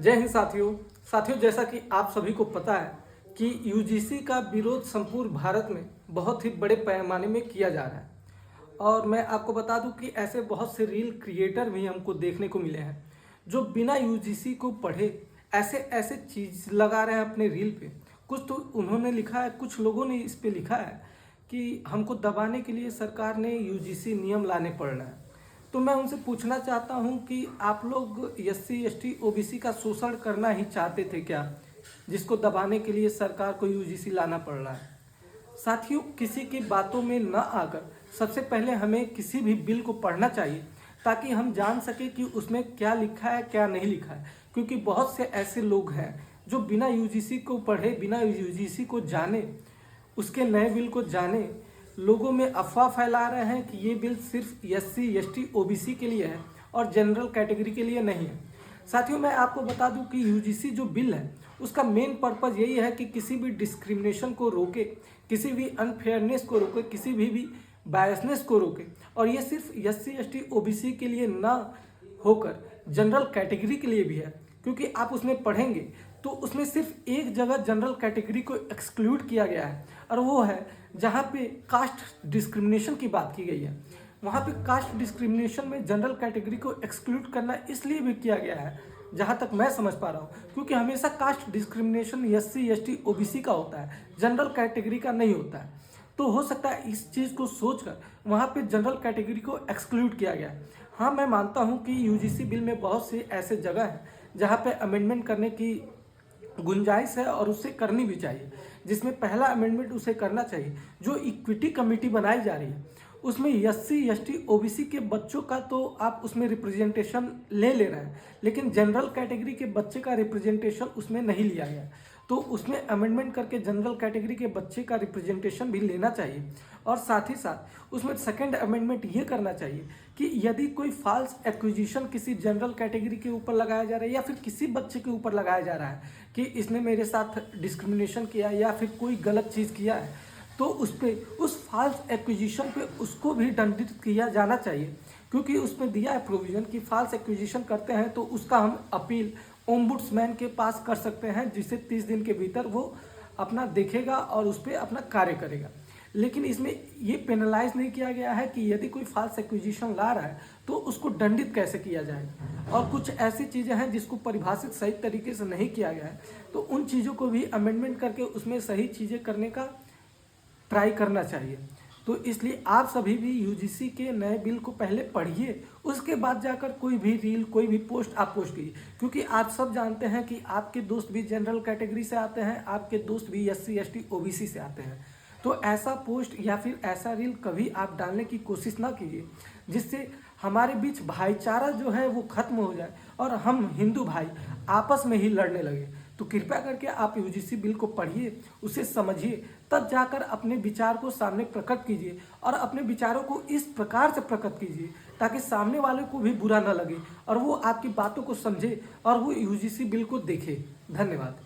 जय हिंद साथियों जैसा कि आप सभी को पता है कि यूजीसी का विरोध संपूर्ण भारत में बहुत ही बड़े पैमाने में किया जा रहा है। और मैं आपको बता दूं कि ऐसे बहुत से रील क्रिएटर भी हमको देखने को मिले हैं जो बिना यूजीसी को पढ़े ऐसे ऐसे चीज़ लगा रहे हैं अपने रील पे। कुछ तो उन्होंने लिखा है, कुछ लोगों ने इस पे लिखा है कि हमको दबाने के लिए सरकार ने यूजीसी नियम लाने पड़ रहे हैं। तो मैं उनसे पूछना चाहता हूं कि आप लोग एससी एसटी ओबीसी का शोषण करना ही चाहते थे क्या, जिसको दबाने के लिए सरकार को यूजीसी लाना पड़ रहा है। साथियों, किसी की बातों में न आकर सबसे पहले हमें किसी भी बिल को पढ़ना चाहिए ताकि हम जान सके कि उसमें क्या लिखा है क्या नहीं लिखा है। क्योंकि बहुत से ऐसे लोग हैं जो बिना यूजीसी को पढ़े, बिना यूजीसी को जाने, उसके नए बिल को जाने, लोगों में अफवाह फैला रहे हैं कि ये बिल सिर्फ एससी एसटी ओबीसी के लिए है और जनरल कैटेगरी के लिए नहीं है। साथियों, मैं आपको बता दूं कि यूजीसी जो बिल है उसका मेन पर्पज़ यही है कि किसी भी डिस्क्रिमिनेशन को रोके, किसी भी अनफेयरनेस को रोके, किसी भी बायसनेस को रोके। और ये सिर्फ एससी एसटी ओबीसी के लिए ना होकर जनरल कैटेगरी के लिए भी है। क्योंकि आप उसमें पढ़ेंगे तो उसमें सिर्फ एक जगह जनरल कैटेगरी को एक्सक्लूड किया गया है और वो है जहाँ पे कास्ट डिस्क्रिमिनेशन की बात की गई है। वहाँ पे कास्ट डिस्क्रिमिनेशन में जनरल कैटेगरी को एक्सक्लूड करना इसलिए भी किया गया है, जहाँ तक मैं समझ पा रहा हूँ, क्योंकि हमेशा caste discrimination SC ST OBC का होता है, जनरल कैटेगरी का नहीं होता है। तो हो सकता है इस चीज़ को सोचकर वहाँ पे जनरल कैटेगरी को एक्सक्लूड किया गया है। हाँ, मैं मानता हूँ कि यूजीसी बिल में बहुत से ऐसे जगह हैं जहाँ पे अमेंडमेंट करने की गुंजाइश है और उसे करनी भी चाहिए। जिसमें पहला अमेंडमेंट उसे करना चाहिए, जो इक्विटी कमेटी बनाई जा रही है उसमें एससी एसटी ओबीसी के बच्चों का तो आप उसमें रिप्रेजेंटेशन ले रहे हैं, लेकिन जनरल कैटेगरी के बच्चे का रिप्रेजेंटेशन उसमें नहीं लिया गया। तो उसमें अमेंडमेंट करके जनरल कैटेगरी के बच्चे का रिप्रेजेंटेशन भी लेना चाहिए। और साथ ही साथ उसमें सेकंड अमेंडमेंट ये करना चाहिए कि यदि कोई फॉल्स एक्विजिशन किसी जनरल कैटेगरी के ऊपर लगाया जा रहा है या फिर किसी बच्चे के ऊपर लगाया जा रहा है कि इसने मेरे साथ डिस्क्रिमिनेशन किया या फिर कोई गलत चीज़ किया है, तो उस फॉल्स एक्विजिशन पे उसको भी दंडित किया जाना चाहिए। क्योंकि उसमें दिया है प्रोविज़न कि फॉल्स एक्विजिशन करते हैं तो उसका हम अपील ओम्बुड्समैन के पास कर सकते हैं, जिसे 30 दिन के भीतर वो अपना देखेगा और उस पर अपना कार्य करेगा। लेकिन इसमें ये पेनलाइज नहीं किया गया है कि यदि कोई फॉल्स एक्विजिशन ला रहा है तो उसको दंडित कैसे किया जाए। और कुछ ऐसी चीज़ें हैं जिसको परिभाषित सही तरीके से नहीं किया गया है, तो उन चीज़ों को भी अमेंडमेंट करके उसमें सही चीज़ें करने का ट्राई करना चाहिए। तो इसलिए आप सभी भी यूजीसी के नए बिल को पहले पढ़िए, उसके बाद जाकर कोई भी रील, कोई भी पोस्ट आप पोस्ट कीजिए। क्योंकि आप सब जानते हैं कि आपके दोस्त भी जनरल कैटेगरी से आते हैं, आपके दोस्त भी एससी एसटी ओबीसी से आते हैं। तो ऐसा पोस्ट या फिर ऐसा रील कभी आप डालने की कोशिश ना कीजिए जिससे हमारे बीच भाईचारा जो है वो खत्म हो जाए और हम हिंदू भाई आपस में ही लड़ने लगे। तो कृपया करके आप यूजीसी बिल को पढ़िए, उसे समझिए, तब जाकर अपने विचार को सामने प्रकट कीजिए और अपने विचारों को इस प्रकार से प्रकट कीजिए ताकि सामने वाले को भी बुरा न लगे और वो आपकी बातों को समझे और वो यूजीसी बिल को देखे। धन्यवाद।